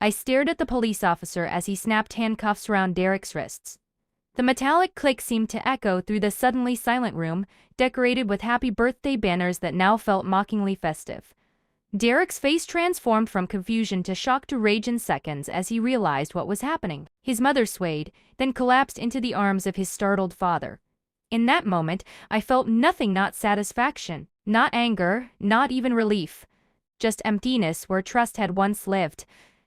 I stared at the police officer as he snapped handcuffs around Derek's wrists. The metallic click seemed to echo through the suddenly silent room, decorated with happy birthday banners that now felt mockingly festive. Derek's face transformed from confusion to shock to rage in seconds as he realized what was happening. His mother swayed, then collapsed into the arms of his startled father. In that moment, I felt nothing, not satisfaction, not anger, not even relief. Just emptiness where trust had once lived.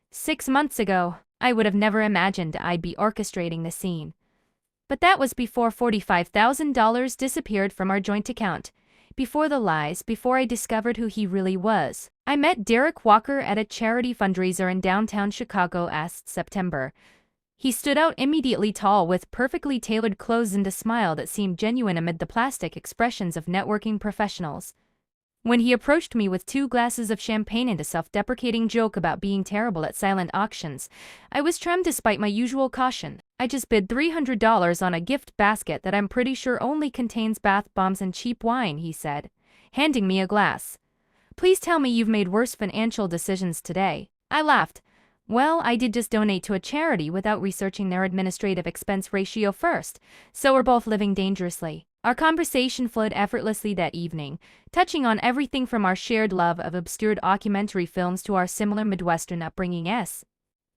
6 months ago, I would have never imagined I'd be orchestrating the scene. But that was before $45,000 disappeared from our joint account. Before the lies, before I discovered who he really was. I met Derek Walker at a charity fundraiser in downtown Chicago last September. He stood out immediately, tall with perfectly tailored clothes and a smile that seemed genuine amid the plastic expressions of networking professionals. When he approached me with 2 glasses of champagne and a self-deprecating joke about being terrible at silent auctions, I was trimmed despite my usual caution. I just bid $300 on a gift basket that I'm pretty sure only contains bath bombs and cheap wine, he said, handing me a glass. Please tell me you've made worse financial decisions today. I laughed. Well, I did just donate to a charity without researching their administrative expense ratio first, so we're both living dangerously. Our conversation flowed effortlessly that evening, touching on everything from our shared love of obscure documentary films to our similar Midwestern upbringing.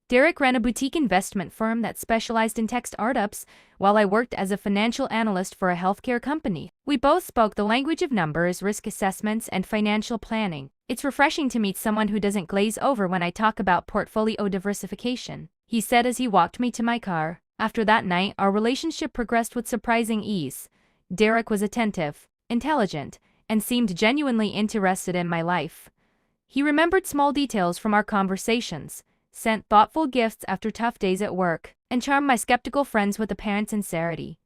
Derek ran a boutique investment firm that specialized in tech startups, while I worked as a financial analyst for a healthcare company. We both spoke the language of numbers, risk assessments, and financial planning. It's refreshing to meet someone who doesn't glaze over when I talk about portfolio diversification, he said as he walked me to my car. After that night, our relationship progressed with surprising ease. Derek was attentive, intelligent, and seemed genuinely interested in my life. He remembered small details from our conversations, sent thoughtful gifts after tough days at work, and charmed my skeptical friends with apparent sincerity.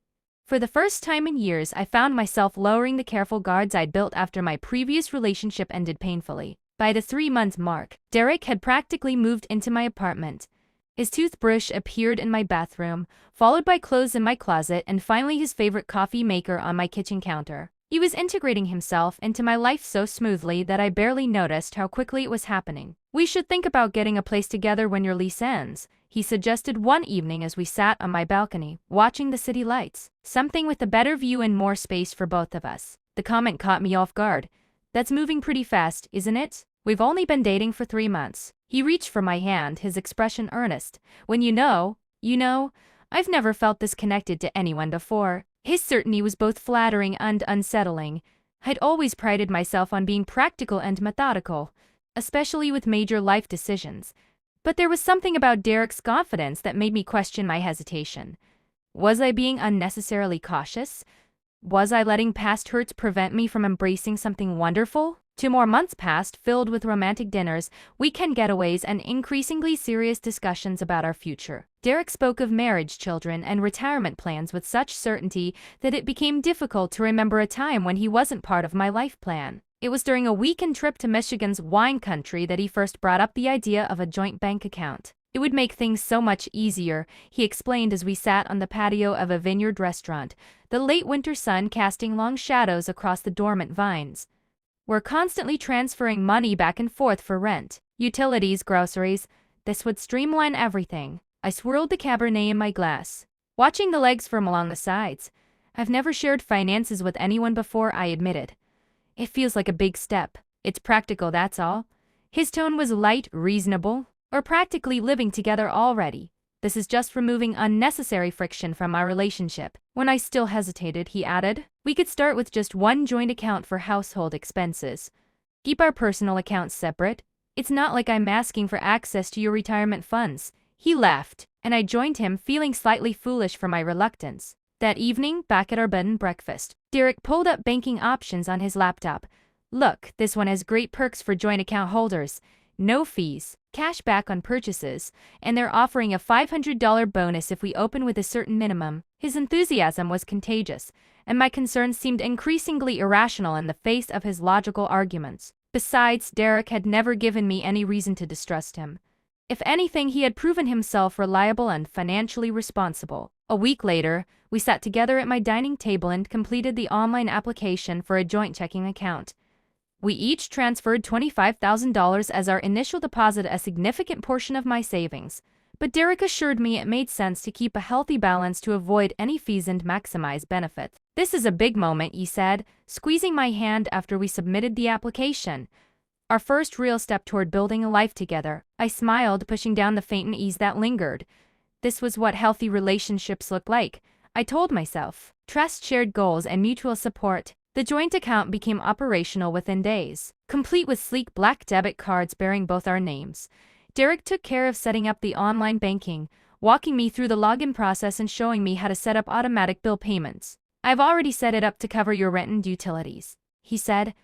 For the first time in years, I found myself lowering the careful guards I'd built after my previous relationship ended painfully. By the 3-month mark, Derek had practically moved into my apartment. His toothbrush appeared in my bathroom, followed by clothes in my closet, and finally his favorite coffee maker on my kitchen counter. He was integrating himself into my life so smoothly that I barely noticed how quickly it was happening. We should think about getting a place together when your lease ends, he suggested one evening as we sat on my balcony, watching the city lights. Something with a better view and more space for both of us. The comment caught me off guard. That's moving pretty fast, isn't it? We've only been dating for 3 months. He reached for my hand, his expression earnest. When you know, I've never felt this connected to anyone before. His certainty was both flattering and unsettling. I'd always prided myself on being practical and methodical, especially with major life decisions. But there was something about Derek's confidence that made me question my hesitation. Was I being unnecessarily cautious? Was I letting past hurts prevent me from embracing something wonderful? 2 more months passed, filled with romantic dinners, weekend getaways, and increasingly serious discussions about our future. Derek spoke of marriage, children, and retirement plans with such certainty that it became difficult to remember a time when he wasn't part of my life plan. It was during a weekend trip to Michigan's wine country that he first brought up the idea of a joint bank account. It would make things so much easier, he explained as we sat on the patio of a vineyard restaurant, the late winter sun casting long shadows across the dormant vines. We're constantly transferring money back and forth for rent, utilities, groceries. This would streamline everything. I swirled the Cabernet in my glass, watching the legs form along the sides. I've never shared finances with anyone before, I admitted. It feels like a big step. It's practical, that's all. His tone was light, reasonable. We're practically living together already. This is just removing unnecessary friction from our relationship. When I still hesitated, he added, we could start with just one joint account for household expenses. Keep our personal accounts separate. It's not like I'm asking for access to your retirement funds. He laughed, and I joined him, feeling slightly foolish for my reluctance. That evening, back at our bed and breakfast, Derek pulled up banking options on his laptop. Look, this one has great perks for joint account holders. No fees, cash back on purchases, and they're offering a $500 bonus if we open with a certain minimum. His enthusiasm was contagious, and my concerns seemed increasingly irrational in the face of his logical arguments. Besides, Derek had never given me any reason to distrust him. If anything, he had proven himself reliable and financially responsible. A week later, we sat together at my dining table and completed the online application for a joint checking account. We each transferred $25,000 as our initial deposit, a significant portion of my savings. But Derek assured me it made sense to keep a healthy balance to avoid any fees and maximize benefits. This is a big moment, he said, squeezing my hand after we submitted the application. Our first real step toward building a life together. I smiled, pushing down the faint unease that lingered. This was what healthy relationships look like, I told myself. Trust, shared goals, and mutual support. The joint account became operational within days, complete with sleek black debit cards bearing both our names. Derek took care of setting up the online banking, walking me through the login process and showing me how to set up automatic bill payments. I've already set it up to cover your rent and utilities, he said.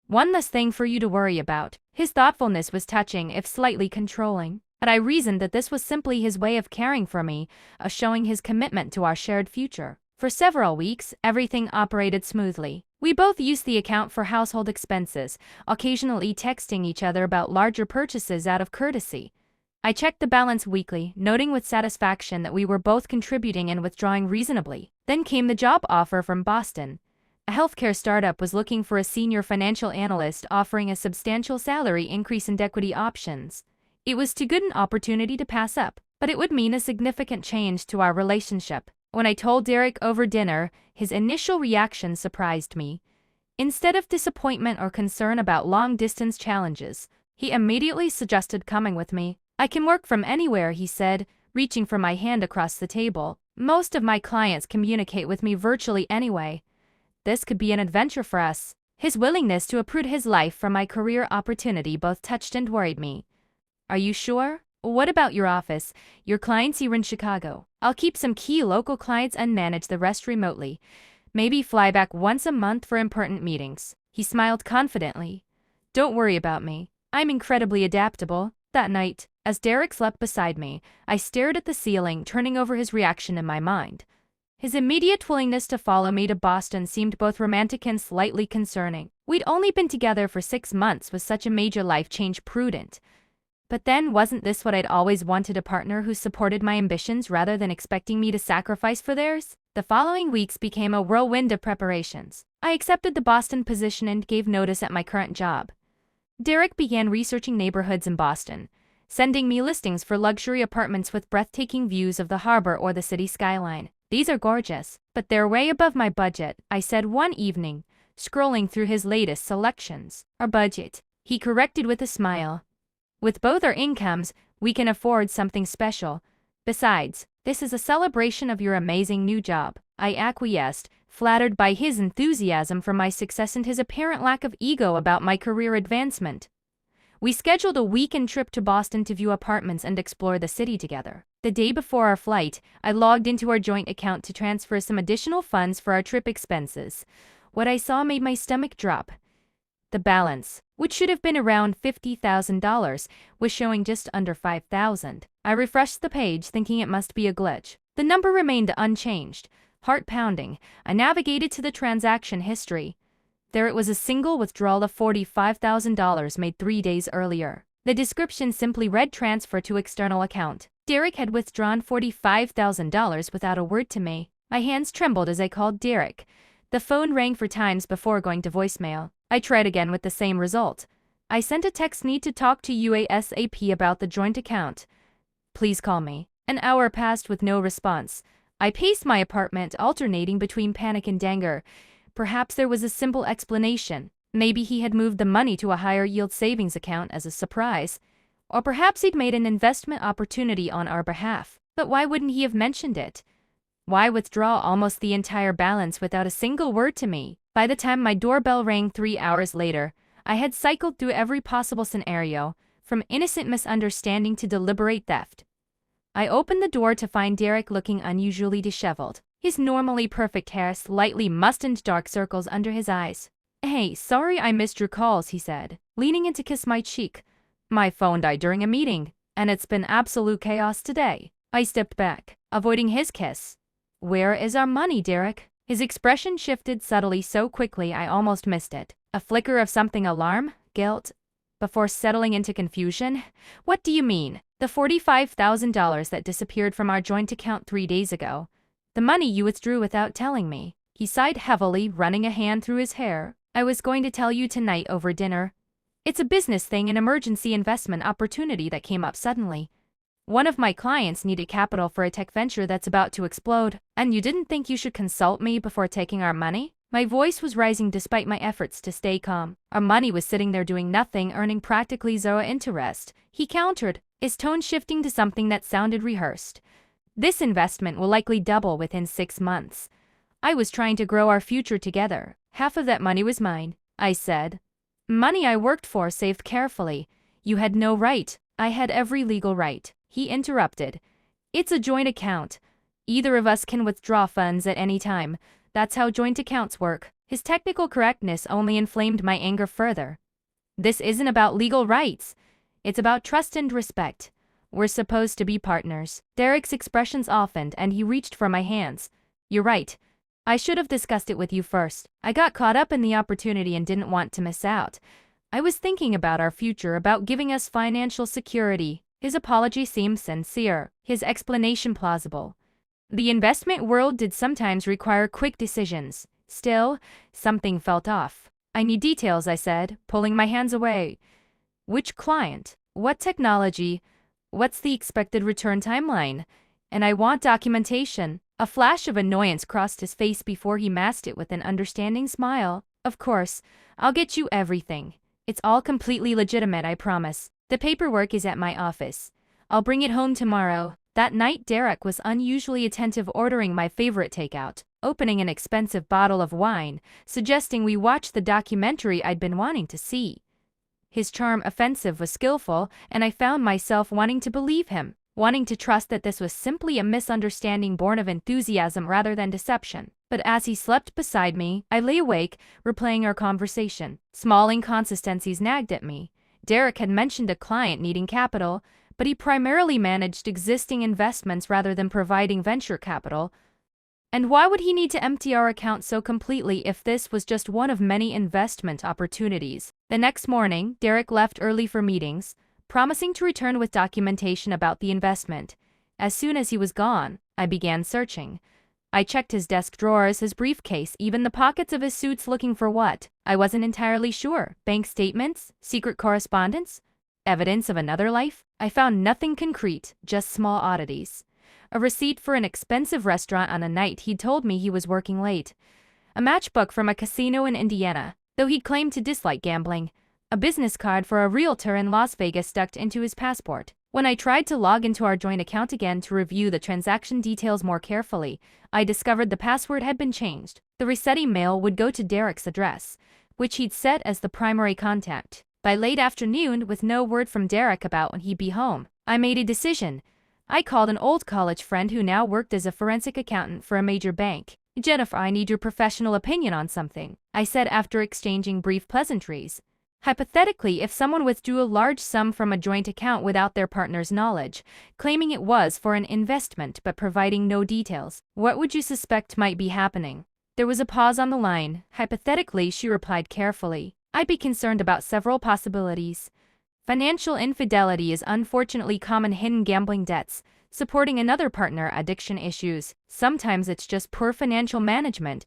One less thing for you to worry about. His thoughtfulness was touching, if slightly controlling, but I reasoned that this was simply his way of caring for me, showing his commitment to our shared future. For several weeks, everything operated smoothly. We both used the account for household expenses, occasionally texting each other about larger purchases out of courtesy. I checked the balance weekly, noting with satisfaction that we were both contributing and withdrawing reasonably. Then came the job offer from Boston. A healthcare startup was looking for a senior financial analyst, offering a substantial salary increase and equity options. It was too good an opportunity to pass up, but it would mean a significant change to our relationship. When I told Derek over dinner, his initial reaction surprised me. Instead of disappointment or concern about long-distance challenges, he immediately suggested coming with me. I can work from anywhere, he said, reaching for my hand across the table. Most of my clients communicate with me virtually anyway. This could be an adventure for us. His willingness to uproot his life for my career opportunity both touched and worried me. Are you sure? What about your office? Your clients here in Chicago? I'll keep some key local clients and manage the rest remotely. Maybe fly back once a month for important meetings. He smiled confidently. Don't worry about me. I'm incredibly adaptable. That night, as Derek slept beside me, I stared at the ceiling, turning over his reaction in my mind. His immediate willingness to follow me to Boston seemed both romantic and slightly concerning. We'd only been together for 6 months. Was such a major life change prudent? But then, wasn't this what I'd always wanted, a partner who supported my ambitions rather than expecting me to sacrifice for theirs? The following weeks became a whirlwind of preparations. I accepted the Boston position and gave notice at my current job. Derek began researching neighborhoods in Boston, sending me listings for luxury apartments with breathtaking views of the harbor or the city skyline. These are gorgeous, but they're way above my budget, I said one evening, scrolling through his latest selections. Our budget, he corrected with a smile. With both our incomes, we can afford something special. Besides, this is a celebration of your amazing new job. I acquiesced, flattered by his enthusiasm for my success and his apparent lack of ego about my career advancement. We scheduled a weekend trip to Boston to view apartments and explore the city together. The day before our flight, I logged into our joint account to transfer some additional funds for our trip expenses. What I saw made my stomach drop. The balance, which should have been around $50,000, was showing just under $5,000. I refreshed the page, thinking it must be a glitch. The number remained unchanged. Heart pounding, I navigated to the transaction history. There it was, a single withdrawal of $45,000 made 3 days earlier. The description simply read transfer to external account. Derek had withdrawn $45,000 without a word to me. My hands trembled as I called Derek. The phone rang 4 times before going to voicemail. I tried again with the same result. I sent a text, need to talk to you ASAP about the joint account. Please call me. An hour passed with no response. I paced my apartment, alternating between panic and anger. Perhaps there was a simple explanation. Maybe he had moved the money to a higher yield savings account as a surprise. Or perhaps he'd made an investment opportunity on our behalf. But why wouldn't he have mentioned it? Why withdraw almost the entire balance without a single word to me? By the time my doorbell rang 3 hours later, I had cycled through every possible scenario, from innocent misunderstanding to deliberate theft. I opened the door to find Derek looking unusually disheveled. His normally perfect hair slightly mussed and dark circles under his eyes. Hey, sorry I missed your calls, he said, leaning in to kiss my cheek. My phone died during a meeting, and it's been absolute chaos today. I stepped back, avoiding his kiss. Where is our money, Derek? His expression shifted subtly so quickly I almost missed it. A flicker of something, alarm, guilt, before settling into confusion. What do you mean? The $45,000 that disappeared from our joint account 3 days ago. The money you withdrew without telling me. He sighed heavily, running a hand through his hair. I was going to tell you tonight over dinner. It's a business thing, an emergency investment opportunity that came up suddenly. One of my clients needed capital for a tech venture that's about to explode, and you didn't think you should consult me before taking our money? My voice was rising despite my efforts to stay calm. Our money was sitting there doing nothing, earning practically zero interest, he countered, his tone shifting to something that sounded rehearsed. This investment will likely double within 6 months. I was trying to grow our future together. Half of that money was mine, I said. Money I worked for, saved carefully. You had no right. I had every legal right, he interrupted. It's a joint account. Either of us can withdraw funds at any time. That's how joint accounts work. His technical correctness only inflamed my anger further. This isn't about legal rights. It's about trust and respect. We're supposed to be partners. Derek's expression softened and he reached for my hands. You're right. I should have discussed it with you first. I got caught up in the opportunity and didn't want to miss out. I was thinking about our future, about giving us financial security. His apology seemed sincere, his explanation plausible. The investment world did sometimes require quick decisions. Still, something felt off. I need details, I said, pulling my hands away. Which client? What technology? What's the expected return timeline? And I want documentation. A flash of annoyance crossed his face before he masked it with an understanding smile. Of course, I'll get you everything. It's all completely legitimate, I promise. The paperwork is at my office. I'll bring it home tomorrow. That night Derek was unusually attentive, ordering my favorite takeout, opening an expensive bottle of wine, suggesting we watch the documentary I'd been wanting to see. His charm offensive was skillful, and I found myself wanting to believe him, wanting to trust that this was simply a misunderstanding born of enthusiasm rather than deception. But as he slept beside me, I lay awake, replaying our conversation. Small inconsistencies nagged at me. Derek had mentioned a client needing capital, but he primarily managed existing investments rather than providing venture capital. And why would he need to empty our account so completely if this was just one of many investment opportunities? The next morning, Derek left early for meetings, promising to return with documentation about the investment. As soon as he was gone, I began searching. I checked his desk drawers, his briefcase, even the pockets of his suits, looking for what? I wasn't entirely sure. Bank statements? Secret correspondence? Evidence of another life? I found nothing concrete, just small oddities. A receipt for an expensive restaurant on a night he'd told me he was working late. A matchbook from a casino in Indiana, though he'd claimed to dislike gambling. A business card for a realtor in Las Vegas stuck into his passport. When I tried to log into our joint account again to review the transaction details more carefully, I discovered the password had been changed. The resetting mail would go to Derek's address, which he'd set as the primary contact. By late afternoon, with no word from Derek about when he'd be home, I made a decision. I called an old college friend who now worked as a forensic accountant for a major bank. Jennifer, I need your professional opinion on something, I said after exchanging brief pleasantries. Hypothetically, if someone withdrew a large sum from a joint account without their partner's knowledge, claiming it was for an investment but providing no details, what would you suspect might be happening? There was a pause on the line. Hypothetically, she replied carefully. I'd be concerned about several possibilities. Financial infidelity is unfortunately common, hidden gambling debts, supporting another partner, addiction issues. Sometimes it's just poor financial management.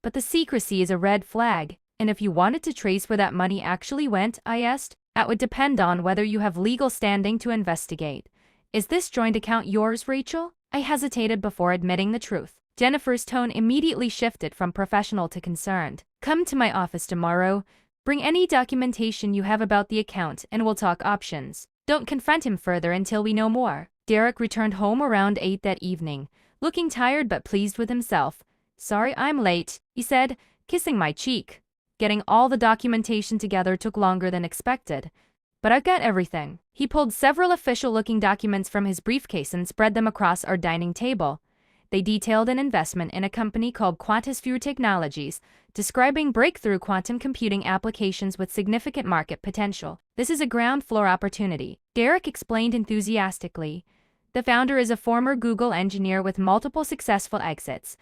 But the secrecy is a red flag. And if you wanted to trace where that money actually went, I asked, that would depend on whether you have legal standing to investigate. Is this joint account yours, Rachel? I hesitated before admitting the truth. Jennifer's tone immediately shifted from professional to concerned. Come to my office tomorrow. Bring any documentation you have about the account and we'll talk options. Don't confront him further until we know more. Derek returned home around 8 that evening, looking tired but pleased with himself. Sorry I'm late, he said, kissing my cheek. Getting all the documentation together took longer than expected. But I've got everything. He pulled several official-looking documents from his briefcase and spread them across our dining table. They detailed an investment in a company called Quantisphere Technologies, describing breakthrough quantum computing applications with significant market potential. This is a ground floor opportunity, Derek explained enthusiastically. The founder is a former Google engineer with multiple successful exits.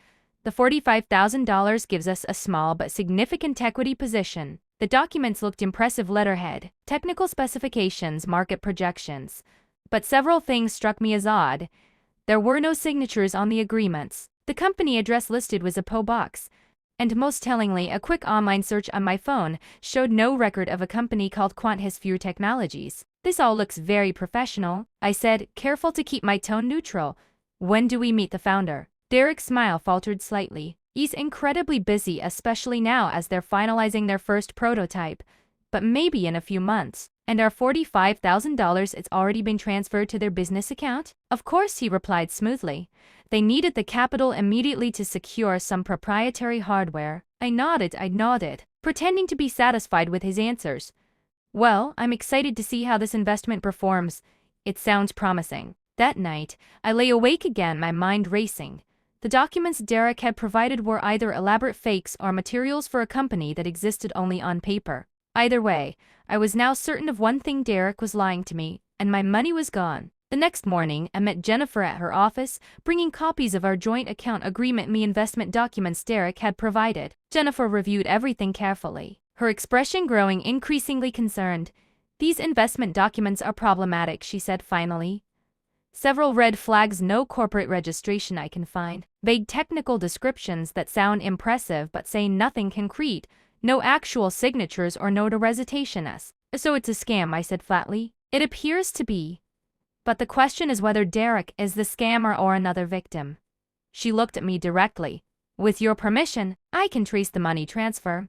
The $45,000 gives us a small but significant equity position. The documents looked impressive: letterhead, technical specifications, market projections. But several things struck me as odd. There were no signatures on the agreements. The company address listed was a P.O. box, And most tellingly, a quick online search on my phone showed no record of a company called Thieving Technologies. This all looks very professional, I said, careful to keep my tone neutral. When do we meet the founder? Derek's smile faltered slightly. He's incredibly busy, especially now as they're finalizing their first prototype. But maybe in a few months. And our $45,000 it's already been transferred to their business account? Of course, he replied smoothly. They needed the capital immediately to secure some proprietary hardware. I nodded, pretending to be satisfied with his answers. Well, I'm excited to see how this investment performs. It sounds promising. That night, I lay awake again, my mind racing. The documents Derek had provided were either elaborate fakes or materials for a company that existed only on paper. Either way, I was now certain of one thing: Derek was lying to me, and my money was gone. The next morning, I met Jennifer at her office, bringing copies of our joint account agreement and investment documents Derek had provided. Jennifer reviewed everything carefully, her expression growing increasingly concerned. These investment documents are problematic, she said finally. Several red flags: no corporate registration I can find, vague technical descriptions that sound impressive but say nothing concrete, no actual signatures or notarization. So it's a scam, I said flatly. It appears to be. But the question is whether Derek is the scammer or another victim. She looked at me directly. With your permission, I can trace the money transfer.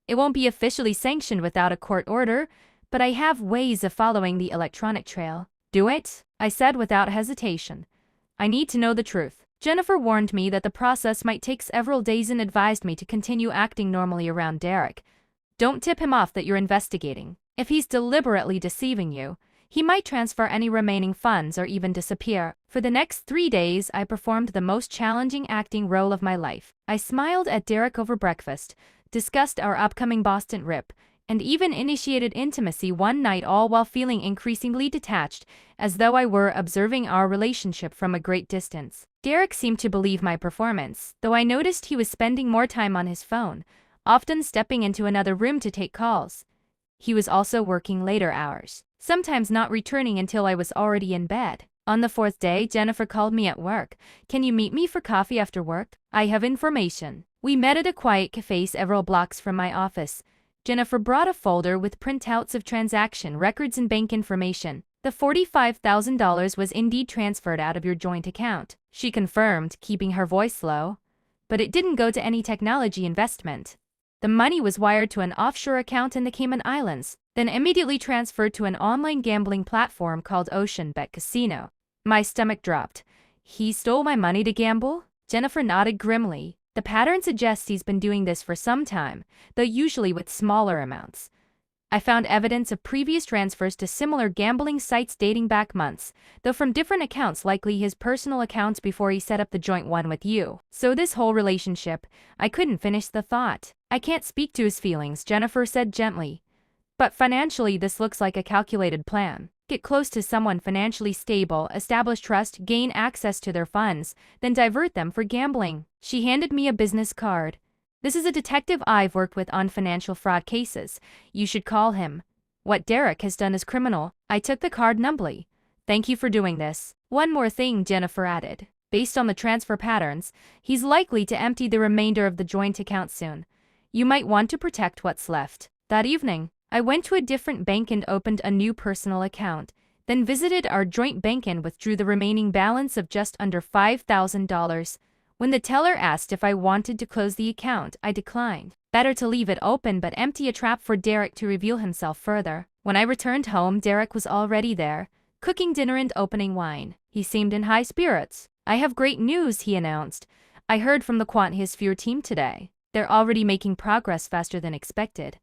It won't be officially sanctioned without a court order, but I have ways of following the electronic trail. Do it, I said without hesitation. I need to know the truth. Jennifer warned me that the process might take several days and advised me to continue acting normally around Derek. Don't tip him off that you're investigating. If he's deliberately deceiving you, he might transfer any remaining funds or even disappear. For the next 3 days, I performed the most challenging acting role of my life. I smiled at Derek over breakfast, discussed our upcoming Boston trip, and even initiated intimacy one night, all while feeling increasingly detached, as though I were observing our relationship from a great distance. Derek seemed to believe my performance, though I noticed he was spending more time on his phone, often stepping into another room to take calls. He was also working later hours, sometimes not returning until I was already in bed. On the 4th day, Jennifer called me at work. Can you meet me for coffee after work? I have information. We met at a quiet cafe several blocks from my office. Jennifer brought a folder with printouts of transaction records and bank information. The $45,000 was indeed transferred out of your joint account, she confirmed, keeping her voice low. But it didn't go to any technology investment. The money was wired to an offshore account in the Cayman Islands, then immediately transferred to an online gambling platform called Ocean Bet Casino. My stomach dropped. He stole my money to gamble? Jennifer nodded grimly. The pattern suggests he's been doing this for some time, though usually with smaller amounts. I found evidence of previous transfers to similar gambling sites dating back months, though from different accounts, likely his personal accounts before he set up the joint one with you. So this whole relationship, I couldn't finish the thought. I can't speak to his feelings, Jennifer said gently. But financially, this looks like a calculated plan. Get close to someone financially stable, establish trust, gain access to their funds, then divert them for gambling. She handed me a business card. This is a detective I've worked with on financial fraud cases. You should call him. What Derek has done is criminal. I took the card numbly. Thank you for doing this. One more thing, Jennifer added. Based on the transfer patterns, he's likely to empty the remainder of the joint account soon. You might want to protect what's left. That evening, I went to a different bank and opened a new personal account, then visited our joint bank and withdrew the remaining balance of just under $5,000. When the teller asked if I wanted to close the account, I declined. Better to leave it open but empty, a trap for Derek to reveal himself further. When I returned home, Derek was already there, cooking dinner and opening wine. He seemed in high spirits. I have great news, he announced. I heard from the Thieving team today. They're already making progress faster than expected.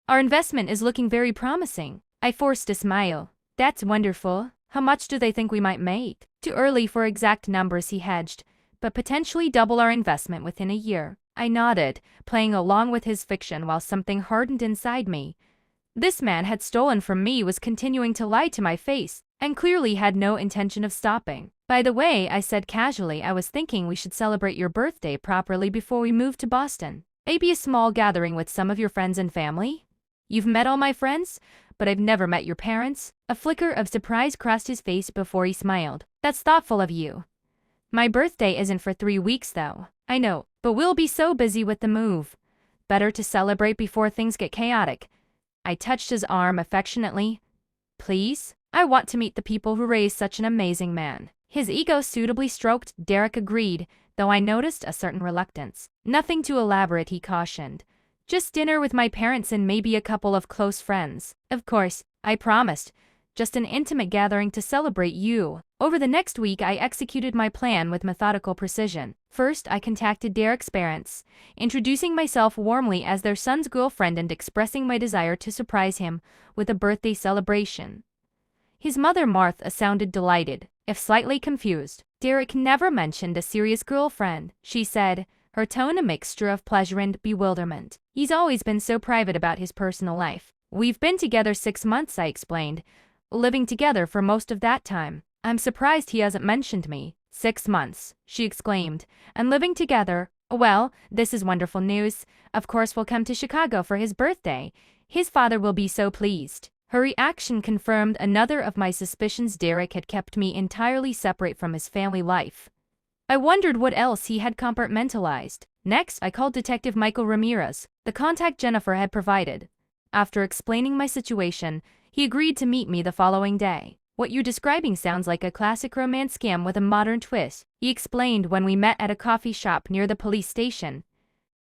Our investment is looking very promising. I forced a smile. That's wonderful. How much do they think we might make? Too early for exact numbers, he hedged, but potentially double our investment within a year. I nodded, playing along with his fiction while something hardened inside me. This man had stolen from me, was continuing to lie to my face, and clearly had no intention of stopping. By the way, I said casually, I was thinking we should celebrate your birthday properly before we move to Boston. Maybe a small gathering with some of your friends and family? You've met all my friends, but I've never met your parents. A flicker of surprise crossed his face before he smiled. That's thoughtful of you. My birthday isn't for 3 weeks though. I know, but we'll be so busy with the move. Better to celebrate before things get chaotic. I touched his arm affectionately. Please? I want to meet the people who raised such an amazing man. His ego suitably stroked, Derek agreed, though I noticed a certain reluctance. Nothing too elaborate, he cautioned. Just dinner with my parents and maybe a couple of close friends. Of course, I promised. Just an intimate gathering to celebrate you. Over the next week, I executed my plan with methodical precision. First, I contacted Derek's parents, introducing myself warmly as their son's girlfriend and expressing my desire to surprise him with a birthday celebration. His mother, Martha, sounded delighted, if slightly confused. Derek never mentioned a serious girlfriend, she said, her tone a mixture of pleasure and bewilderment. He's always been so private about his personal life. We've been together 6 months, I explained, living together for most of that time. I'm surprised he hasn't mentioned me. 6 months, she exclaimed, and living together. Well, this is wonderful news. Of course we'll come to Chicago for his birthday. His father will be so pleased. Her reaction confirmed another of my suspicions. Derek had kept me entirely separate from his family life. I wondered what else he had compartmentalized. Next, I called Detective Michael Ramirez, the contact Jennifer had provided. After explaining my situation, he agreed to meet me the following day. What you're describing sounds like a classic romance scam with a modern twist, he explained when we met at a coffee shop near the police station.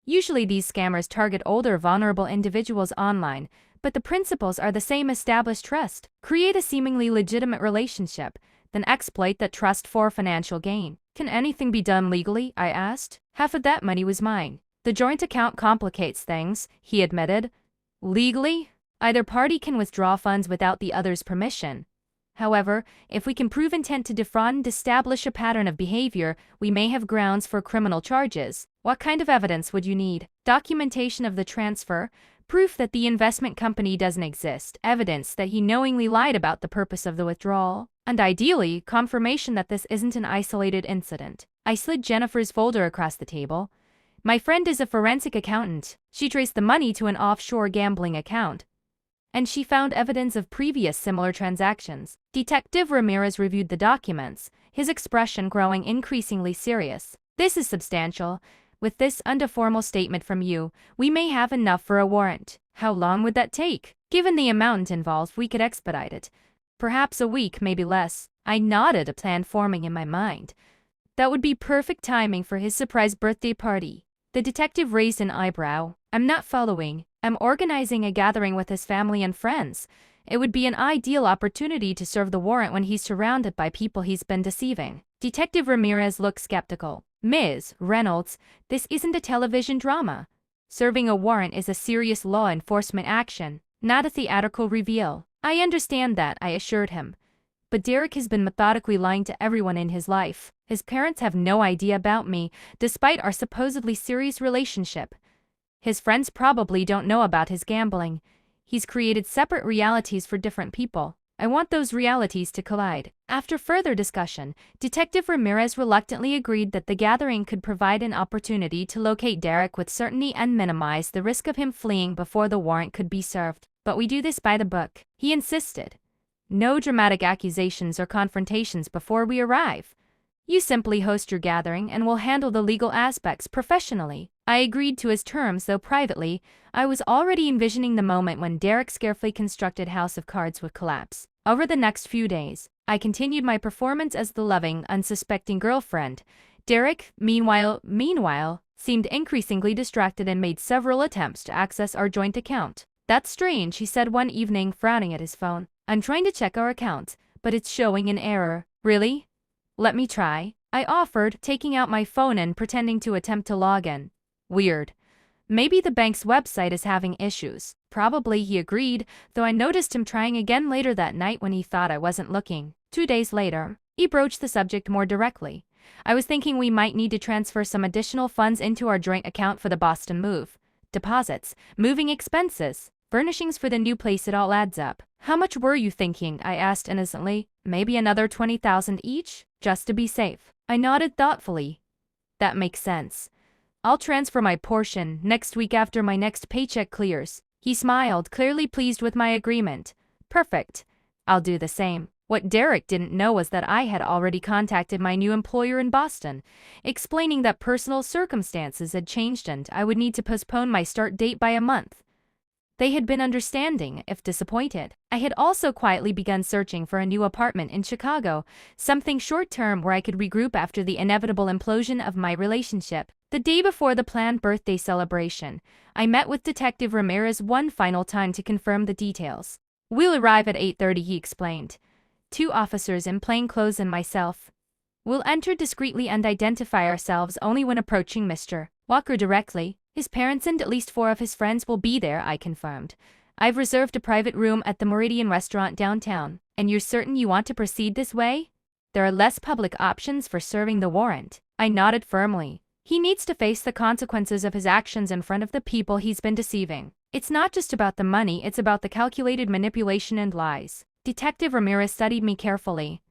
Usually these scammers target older, vulnerable individuals online, but the principles are the same: establish trust, create a seemingly legitimate relationship, then exploit that trust for financial gain. Can anything be done legally? I asked. Half of that money was mine. The joint account complicates things, he admitted. Legally? Either party can withdraw funds without the other's permission. However, if we can prove intent to defraud and establish a pattern of behavior, we may have grounds for criminal charges. What kind of evidence would you need? Documentation of the transfer, proof that the investment company doesn't exist, evidence that he knowingly lied about the purpose of the withdrawal, and ideally, confirmation that this isn't an isolated incident. I slid Jennifer's folder across the table. My friend is a forensic accountant. She traced the money to an offshore gambling account, and she found evidence of previous similar transactions. Detective Ramirez reviewed the documents, his expression growing increasingly serious. This is substantial. With this and a formal statement from you, we may have enough for a warrant. How long would that take? Given the amount involved, we could expedite it. Perhaps a week, maybe less. I nodded, a plan forming in my mind. That would be perfect timing for his surprise birthday party. The detective raised an eyebrow. I'm not following. I'm organizing a gathering with his family and friends. It would be an ideal opportunity to serve the warrant when he's surrounded by people he's been deceiving. Detective Ramirez looked skeptical. Ms. Reynolds, this isn't a television drama. Serving a warrant is a serious law enforcement action, not a theatrical reveal. I understand that, I assured him. But Derek has been methodically lying to everyone in his life. His parents have no idea about me, despite our supposedly serious relationship. His friends probably don't know about his gambling. He's created separate realities for different people. I want those realities to collide. After further discussion, Detective Ramirez reluctantly agreed that the gathering could provide an opportunity to locate Derek with certainty and minimize the risk of him fleeing before the warrant could be served. But we do this by the book, he insisted. No dramatic accusations or confrontations before we arrive. You simply host your gathering and we'll handle the legal aspects professionally. I agreed to his terms, though privately, I was already envisioning the moment when Derek's carefully constructed house of cards would collapse. Over the next few days, I continued my performance as the loving, unsuspecting girlfriend. Derek, meanwhile, seemed increasingly distracted and made several attempts to access our joint account. That's strange, he said one evening, frowning at his phone. I'm trying to check our account, but it's showing an error. Really? Let me try, I offered, taking out my phone and pretending to attempt to log in. Weird. Maybe the bank's website is having issues. Probably, he agreed, though I noticed him trying again later that night when he thought I wasn't looking. 2 days later, he broached the subject more directly. I was thinking we might need to transfer some additional funds into our joint account for the Boston move. Deposits, moving expenses, furnishings for the new place, it all adds up. How much were you thinking? I asked innocently. Maybe another $20,000 each, just to be safe. I nodded thoughtfully. That makes sense. I'll transfer my portion next week after my next paycheck clears. He smiled, clearly pleased with my agreement. Perfect. I'll do the same. What Derek didn't know was that I had already contacted my new employer in Boston, explaining that personal circumstances had changed and I would need to postpone my start date by a month. They had been understanding, if disappointed. I had also quietly begun searching for a new apartment in Chicago, something short-term where I could regroup after the inevitable implosion of my relationship. The day before the planned birthday celebration, I met with Detective Ramirez one final time to confirm the details. "We'll arrive at 8:30, he explained. 2 officers in plain clothes and myself. We'll enter discreetly and identify ourselves only when approaching Mr. Walker directly. His parents and at least 4 of his friends will be there," I confirmed. "I've reserved a private room at the Meridian restaurant downtown. And you're certain you want to proceed this way? There are less public options for serving the warrant." I nodded firmly. He needs to face the consequences of his actions in front of the people he's been deceiving. It's not just about the money, it's about the calculated manipulation and lies. Detective Ramirez studied me carefully.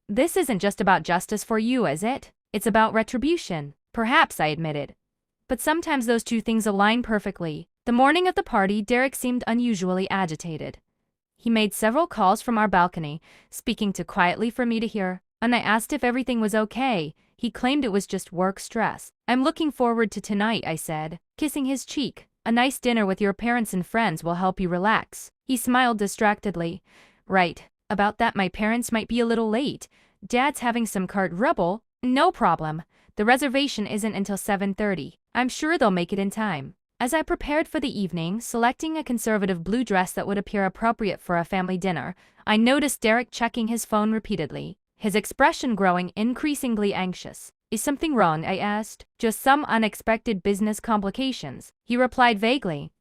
"This isn't just about justice for you, is it? It's about retribution." "Perhaps," I admitted. "But sometimes those two things align perfectly." The morning of the party, Derek seemed unusually agitated. He made several calls from our balcony, speaking too quietly for me to hear. When I asked if everything was okay, he claimed it was just work stress. "I'm looking forward to tonight," I said, kissing his cheek. "A nice dinner with your parents and friends will help you relax." He smiled distractedly. "Right. About that, my parents might be a little late. Dad's having some car trouble." "No problem. The reservation isn't until 7:30. I'm sure they'll make it in time." As I prepared for the evening, selecting a conservative blue dress that would appear appropriate for a family dinner, I noticed Derek checking his phone repeatedly, his expression growing increasingly anxious. "Is something wrong?" I asked. "Just some unexpected business complications," he replied vaguely.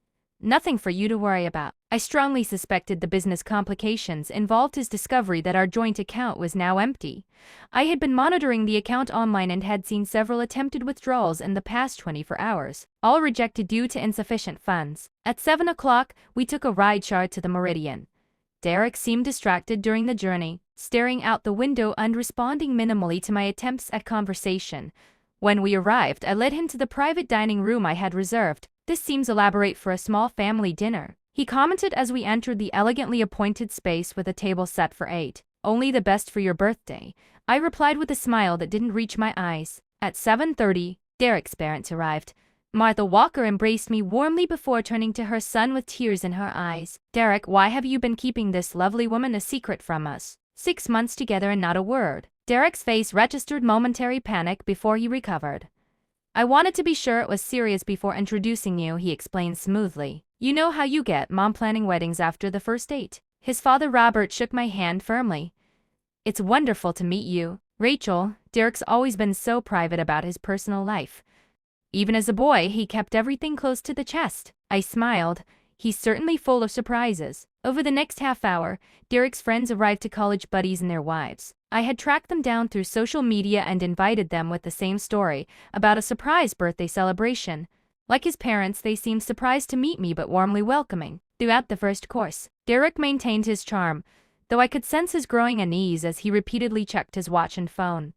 "Nothing for you to worry about." I strongly suspected the business complications involved his discovery that our joint account was now empty. I had been monitoring the account online and had seen several attempted withdrawals in the past 24 hours, all rejected due to insufficient funds. At 7 o'clock, we took a ride-share to the Meridian. Derek seemed distracted during the journey, staring out the window and responding minimally to my attempts at conversation. When we arrived, I led him to the private dining room I had reserved. "This seems elaborate for a small family dinner," he commented as we entered the elegantly appointed space with a table set for 8. "Only the best for your birthday," I replied with a smile that didn't reach my eyes. At 7:30, Derek's parents arrived. Martha Walker embraced me warmly before turning to her son with tears in her eyes. "Derek, why have you been keeping this lovely woman a secret from us? 6 months together and not a word." Derek's face registered momentary panic before he recovered. "I wanted to be sure it was serious before introducing you," he explained smoothly. "You know how you get, mom planning weddings after the first date." His father Robert shook my hand firmly. "It's wonderful to meet you, Rachel." Derek's always been so private about his personal life. Even as a boy, he kept everything close to the chest. I smiled. He's certainly full of surprises. Over the next half hour, Derek's friends arrived to college buddies and their wives. I had tracked them down through social media and invited them with the same story, about a surprise birthday celebration. Like his parents, they seemed surprised to meet me but warmly welcoming. Throughout the first course, Derek maintained his charm, though I could sense his growing unease as he repeatedly checked his watch and phone.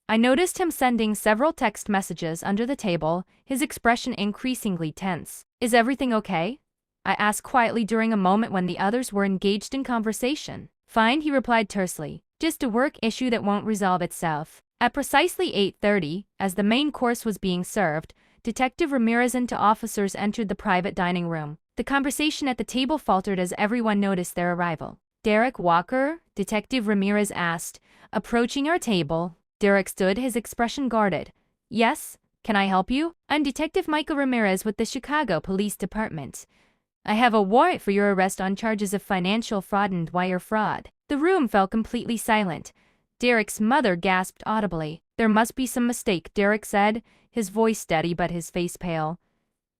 I noticed him sending several text messages under the table, his expression increasingly tense. "Is everything okay?" I asked quietly during a moment when the others were engaged in conversation. "Fine," he replied tersely. "Just a work issue that won't resolve itself." At precisely 8:30, as the main course was being served, Detective Ramirez and 2 officers entered the private dining room. The conversation at the table faltered as everyone noticed their arrival. "Derek Walker?" Detective Ramirez asked, approaching our table. Derek stood, his expression guarded. "Yes, can I help you?" "I'm Detective Michael Ramirez with the Chicago Police Department. I have a warrant for your arrest on charges of financial fraud and wire fraud." The room fell completely silent. Derek's mother gasped audibly. "There must be some mistake," Derek said, his voice steady but his face pale.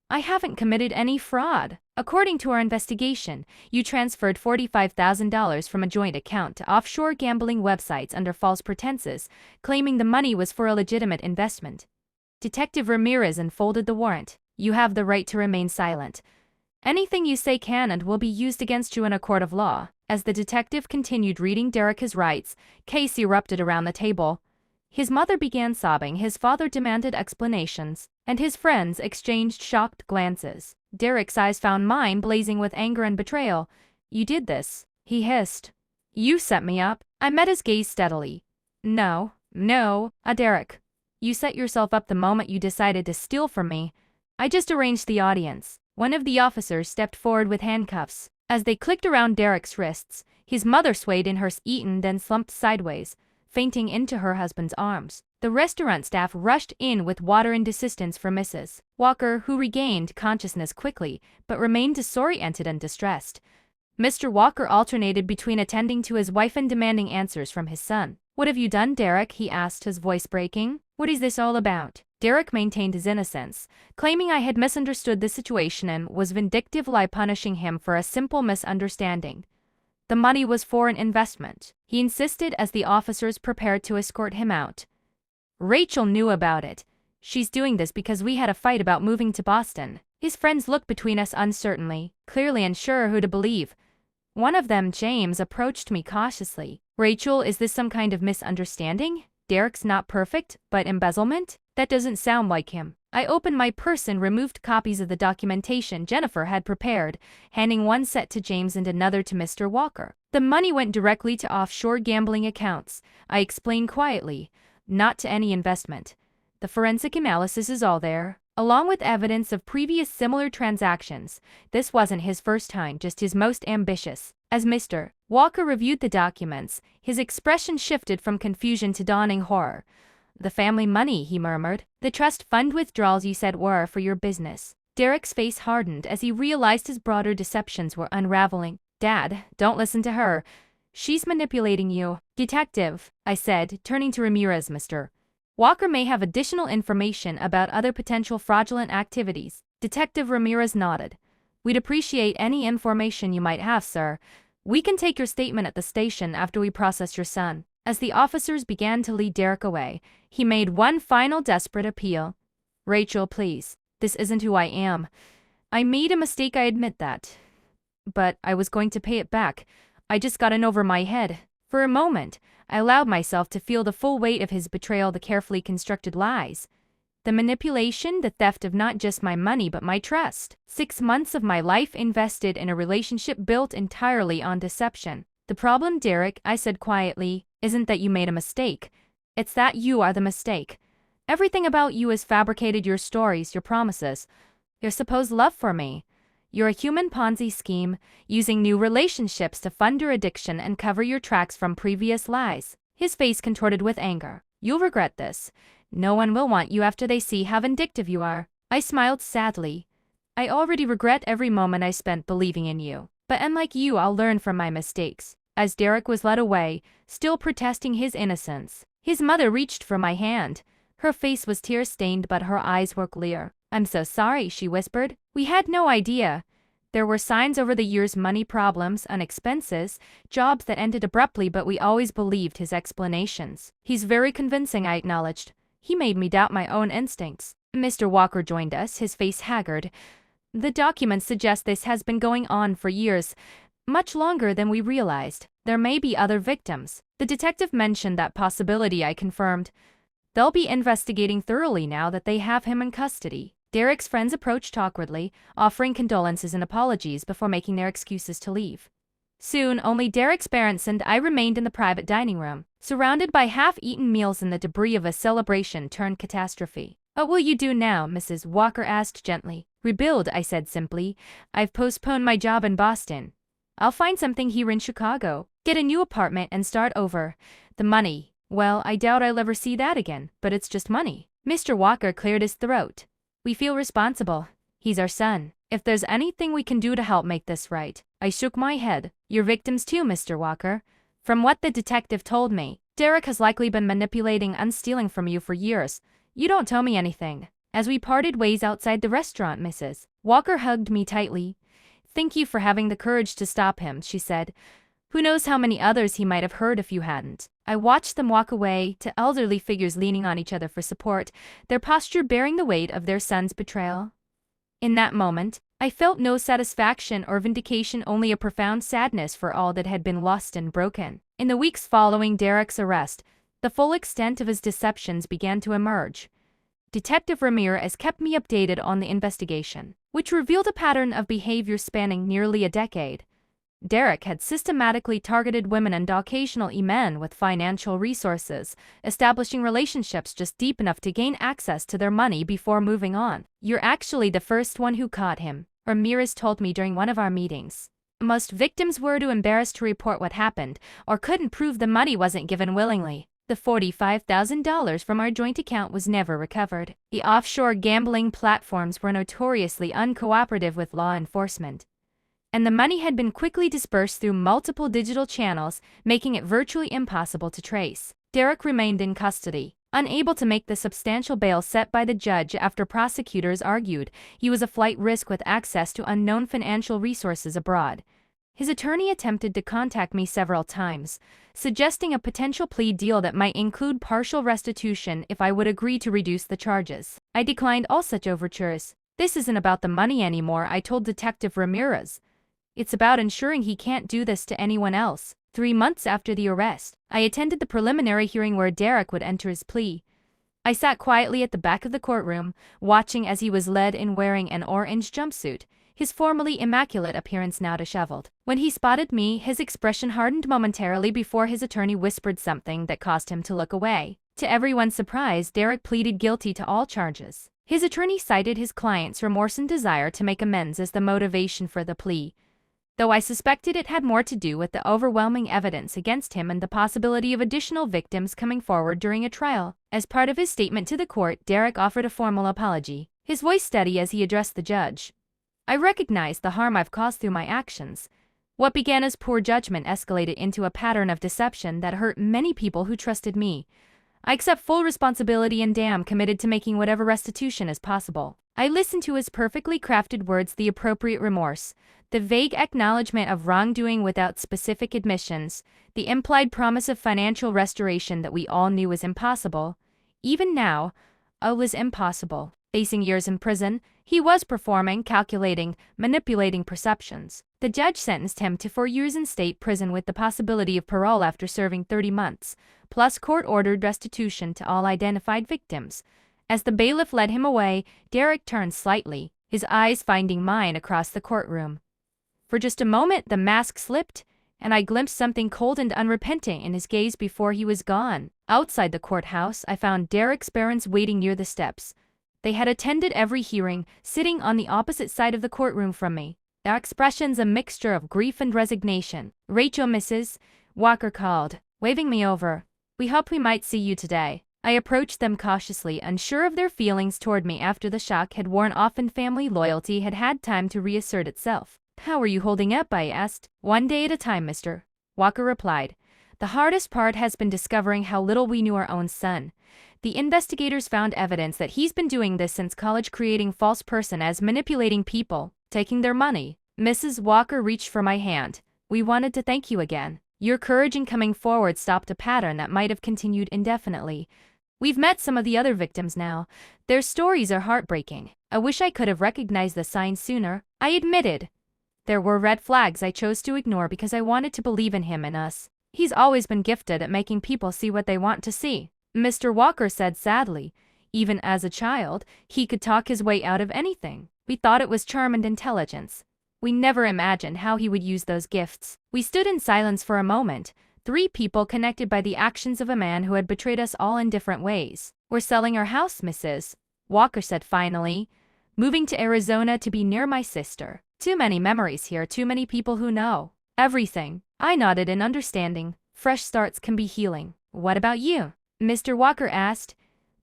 "I haven't committed any fraud. According to our investigation, you transferred $45,000 from a joint account to offshore gambling websites under false pretenses, claiming the money was for a legitimate investment." Detective Ramirez unfolded the warrant. "You have the right to remain silent. Anything you say can and will be used against you in a court of law." As the detective continued reading Derek his rights, chaos erupted around the table. His mother began sobbing, his father demanded explanations, and his friends exchanged shocked glances. Derek's eyes found mine blazing with anger and betrayal. "You did this," he hissed. You set me up. I met his gaze steadily. No, Derek. You set yourself up the moment you decided to steal from me. I just arranged the audience. One of the officers stepped forward with handcuffs. As they clicked around Derek's wrists, his mother swayed in her seat and then slumped sideways, fainting into her husband's arms. The restaurant staff rushed in with water and assistance for Mrs. Walker, who regained consciousness quickly, but remained disoriented and distressed. Mr. Walker alternated between attending to his wife and demanding answers from his son. What have you done, Derek? He asked, his voice breaking. What is this all about? Derek maintained his innocence, claiming I had misunderstood the situation and was vindictively punishing him for a simple misunderstanding. The money was for an investment, he insisted as the officers prepared to escort him out. Rachel knew about it. She's doing this because we had a fight about moving to Boston. His friends looked between us uncertainly, clearly unsure who to believe. One of them, James, approached me cautiously. Rachel, is this some kind of misunderstanding? Derek's not perfect, but embezzlement? That doesn't sound like him. I opened my purse and removed copies of the documentation Jennifer had prepared, handing one set to James and another to Mr. Walker. The money went directly to offshore gambling accounts, I explained quietly, not to any investment. The forensic analysis is all there, along with evidence of previous similar transactions. This wasn't his first time, just his most ambitious. As Mr. Walker reviewed the documents, his expression shifted from confusion to dawning horror. The family money, he murmured. The trust fund withdrawals you said were for your business. Derek's face hardened as he realized his broader deceptions were unraveling. Dad, don't listen to her. She's manipulating you. Detective, I said, turning to Ramirez. Mr. Walker may have additional information about other potential fraudulent activities. Detective Ramirez nodded. We'd appreciate any information you might have, sir. We can take your statement at the station after we process your son. As the officers began to lead Derek away, he made one final desperate appeal. Rachel, please. This isn't who I am. I made a mistake, I admit that. But I was going to pay it back. I just got in over my head. For a moment, I allowed myself to feel the full weight of his betrayal, the carefully constructed lies. The manipulation, the theft of not just my money but my trust. 6 months of my life invested in a relationship built entirely on deception. The problem, Derek, I said quietly, isn't that you made a mistake. It's that you are the mistake. Everything about you is fabricated, your stories, your promises, your supposed love for me. You're a human Ponzi scheme, using new relationships to fund your addiction and cover your tracks from previous lies. His face contorted with anger. You'll regret this. No one will want you after they see how vindictive you are. I smiled sadly. I already regret every moment I spent believing in you. But unlike you, I'll learn from my mistakes. As Derek was led away, still protesting his innocence, his mother reached for my hand. Her face was tear-stained but her eyes were clear. I'm so sorry, she whispered. We had no idea. There were signs over the years, money problems, expenses, jobs that ended abruptly, but we always believed his explanations. He's very convincing, I acknowledged. He made me doubt my own instincts. Mr. Walker joined us, his face haggard. The documents suggest this has been going on for years, much longer than we realized. There may be other victims. The detective mentioned that possibility, I confirmed. They'll be investigating thoroughly now that they have him in custody. Derek's friends approached awkwardly, offering condolences and apologies before making their excuses to leave. Soon, only Derek's parents and I remained in the private dining room, surrounded by half-eaten meals and the debris of a celebration turned catastrophe. What will you do now? Mrs. Walker asked gently. Rebuild, I said simply. I've postponed my job in Boston. I'll find something here in Chicago, get a new apartment and start over. The money, well, I doubt I'll ever see that again, but it's just money. Mr. Walker cleared his throat. We feel responsible. He's our son. If there's anything we can do to help make this right. I shook my head. You're victims too, Mr. Walker. From what the detective told me, Derek has likely been manipulating and stealing from you for years. You don't tell me anything. As we parted ways outside the restaurant, Mrs. Walker hugged me tightly. Thank you for having the courage to stop him, she said. Who knows how many others he might have hurt if you hadn't. I watched them walk away, to elderly figures leaning on each other for support, their posture bearing the weight of their son's betrayal. In that moment, I felt no satisfaction or vindication, only a profound sadness for all that had been lost and broken. In the weeks following Derek's arrest, the full extent of his deceptions began to emerge. Detective Ramirez kept me updated on the investigation, which revealed a pattern of behavior spanning nearly a decade. Derek had systematically targeted women and occasionally men with financial resources, establishing relationships just deep enough to gain access to their money before moving on. "You're actually the first one who caught him," Ramirez told me during one of our meetings. "Most victims were too embarrassed to report what happened, or couldn't prove the money wasn't given willingly. The $45,000 from our joint account was never recovered. The offshore gambling platforms were notoriously uncooperative with law enforcement, and the money had been quickly dispersed through multiple digital channels, making it virtually impossible to trace." Derek remained in custody, unable to make the substantial bail set by the judge after prosecutors argued he was a flight risk with access to unknown financial resources abroad. His attorney attempted to contact me several times, suggesting a potential plea deal that might include partial restitution if I would agree to reduce the charges. I declined all such overtures. "This isn't about the money anymore," I told Detective Ramirez. "It's about ensuring he can't do this to anyone else." 3 months after the arrest, I attended the preliminary hearing where Derek would enter his plea. I sat quietly at the back of the courtroom, watching as he was led in wearing an orange jumpsuit, his formerly immaculate appearance now disheveled. When he spotted me, his expression hardened momentarily before his attorney whispered something that caused him to look away. To everyone's surprise, Derek pleaded guilty to all charges. His attorney cited his client's remorse and desire to make amends as the motivation for the plea, though I suspected it had more to do with the overwhelming evidence against him and the possibility of additional victims coming forward during a trial. As part of his statement to the court, Derek offered a formal apology, his voice steady as he addressed the judge. "I recognize the harm I've caused through my actions. What began as poor judgment escalated into a pattern of deception that hurt many people who trusted me. I accept full responsibility and am committed to making whatever restitution is possible." I listened to his perfectly crafted words, the appropriate remorse, the vague acknowledgement of wrongdoing without specific admissions, the implied promise of financial restoration that we all knew was impossible. Even now, it was impossible. Facing years in prison, he was performing, calculating, manipulating perceptions. The judge sentenced him to 4 years in state prison with the possibility of parole after serving 30 months, plus court-ordered restitution to all identified victims. As the bailiff led him away, Derek turned slightly, his eyes finding mine across the courtroom. For just a moment, the mask slipped, and I glimpsed something cold and unrepentant in his gaze before he was gone. Outside the courthouse, I found Derek's parents waiting near the steps. They had attended every hearing, sitting on the opposite side of the courtroom from me, their expressions a mixture of grief and resignation. "Rachel, Mrs. Walker called, waving me over. We hope we might see you today." I approached them cautiously, unsure of their feelings toward me after the shock had worn off and family loyalty had had time to reassert itself. "How are you holding up?" I asked. "One day at a time, Mr. Walker replied. "The hardest part has been discovering how little we knew our own son. The investigators found evidence that he's been doing this since college, creating false personas, manipulating people, taking their money." Mrs. Walker reached for my hand. "We wanted to thank you again. Your courage in coming forward stopped a pattern that might have continued indefinitely. We've met some of the other victims now. Their stories are heartbreaking. I wish I could have recognized the signs sooner." I admitted. There were red flags I chose to ignore because I wanted to believe in him and us. "He's always been gifted at making people see what they want to see," Mr. Walker said sadly. "Even as a child, he could talk his way out of anything. We thought it was charm and intelligence. We never imagined how he would use those gifts." We stood in silence for a moment, 3 people connected by the actions of a man who had betrayed us all in different ways. "We're selling our house, Mrs. Walker said finally. "Moving to Arizona to be near my sister. Too many memories here, too many people who know everything." I nodded in understanding. Fresh starts can be healing. "What about you?" Mr. Walker asked.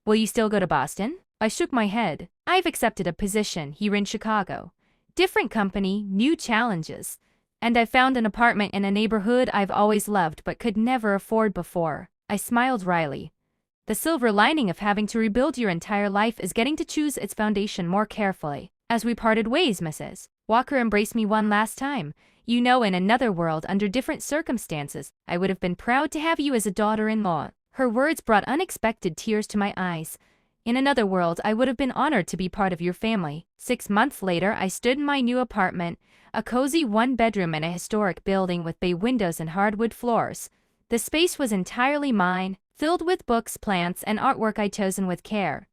"Will you still go to Boston?" I shook my head. "I've accepted a position here in Chicago. Different company, new challenges. And I found an apartment in a neighborhood I've always loved but could never afford before." I smiled wryly. The silver lining of having to rebuild your entire life is getting to choose its foundation more carefully. As we parted ways, Mrs. Walker embraced me one last time. "You know, in another world, under different circumstances, I would have been proud to have you as a daughter-in-law." Her words brought unexpected tears to my eyes. "In another world, I would have been honored to be part of your family." 6 months later, I stood in my new apartment, a cozy 1-bedroom in a historic building with bay windows and hardwood floors. The space was entirely mine, filled with books, plants, and artwork I'd chosen with care.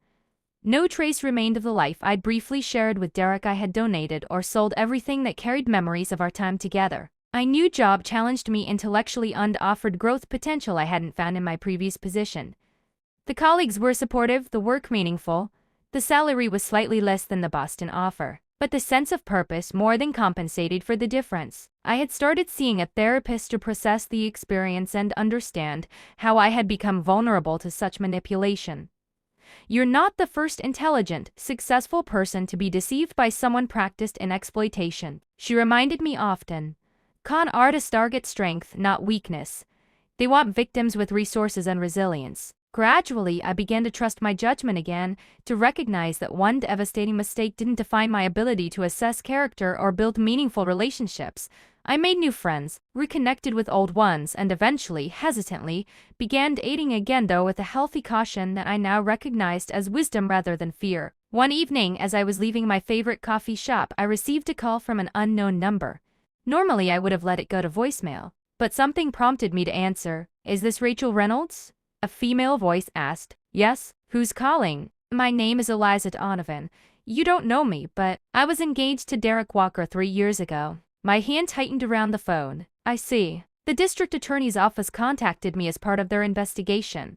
No trace remained of the life I'd briefly shared with Derek. I had donated or sold everything that carried memories of our time together. My new job challenged me intellectually and offered growth potential I hadn't found in my previous position. The colleagues were supportive, the work meaningful. The salary was slightly less than the Boston offer, but the sense of purpose more than compensated for the difference. I had started seeing a therapist to process the experience and understand how I had become vulnerable to such manipulation. You're not the first intelligent, successful person to be deceived by someone practiced in exploitation, she reminded me often. Con artists target strength, not weakness. They want victims with resources and resilience. Gradually, I began to trust my judgment again, to recognize that one devastating mistake didn't define my ability to assess character or build meaningful relationships. I made new friends, reconnected with old ones, and eventually, hesitantly, began dating again, though with a healthy caution that I now recognized as wisdom rather than fear. One evening, as I was leaving my favorite coffee shop, I received a call from an unknown number. Normally, I would have let it go to voicemail, but something prompted me to answer. Is this Rachel Reynolds? A female voice asked. Yes, who's calling? My name is Eliza Donovan. You don't know me, but I was engaged to Derek Walker 3 years ago. My hand tightened around the phone. I see. The district attorney's office contacted me as part of their investigation.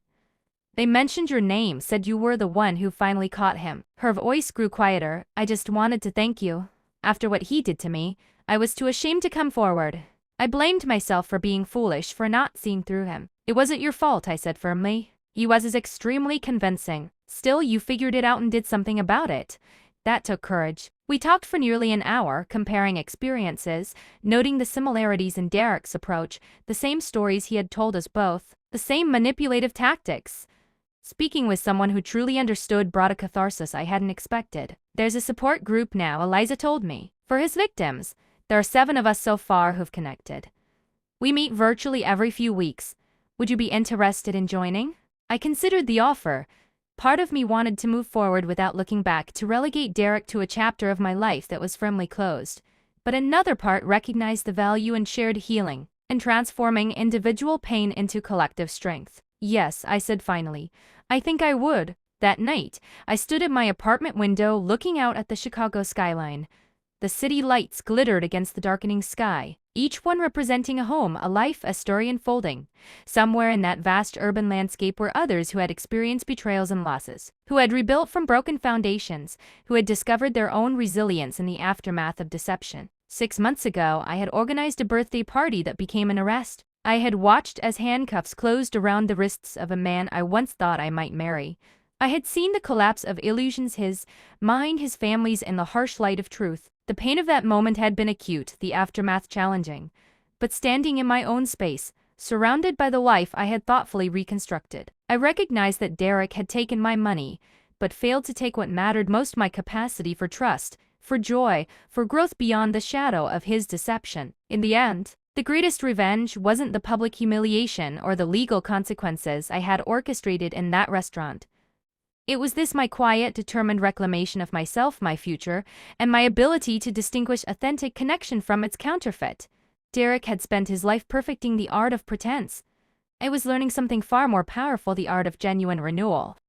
They mentioned your name, said you were the one who finally caught him. Her voice grew quieter. I just wanted to thank you. After what he did to me, I was too ashamed to come forward. I blamed myself for being foolish, for not seeing through him. It wasn't your fault, I said firmly. He was extremely convincing. Still, you figured it out and did something about it. That took courage. We talked for nearly an hour, comparing experiences, noting the similarities in Derek's approach, the same stories he had told us both, the same manipulative tactics. Speaking with someone who truly understood brought a catharsis I hadn't expected. There's a support group now, Eliza told me, for his victims. There are 7 of us so far who've connected. We meet virtually every few weeks. Would you be interested in joining? I considered the offer. Part of me wanted to move forward without looking back, to relegate Derek to a chapter of my life that was firmly closed. But another part recognized the value in shared healing, and transforming individual pain into collective strength. Yes, I said finally. I think I would. That night, I stood at my apartment window looking out at the Chicago skyline. The city lights glittered against the darkening sky, each one representing a home, a life, a story unfolding. Somewhere in that vast urban landscape were others who had experienced betrayals and losses, who had rebuilt from broken foundations, who had discovered their own resilience in the aftermath of deception. 6 months ago, I had organized a birthday party that became an arrest. I had watched as handcuffs closed around the wrists of a man I once thought I might marry. I had seen the collapse of illusions, his, mine, his family's, in the harsh light of truth. The pain of that moment had been acute, the aftermath challenging. But standing in my own space, surrounded by the life I had thoughtfully reconstructed, I recognized that Derek had taken my money, but failed to take what mattered most: my capacity for trust, for joy, for growth beyond the shadow of his deception. In the end, the greatest revenge wasn't the public humiliation or the legal consequences I had orchestrated in that restaurant. It was this: my quiet, determined reclamation of myself, my future, and my ability to distinguish authentic connection from its counterfeit. Derek had spent his life perfecting the art of pretense. I was learning something far more powerful: the art of genuine renewal.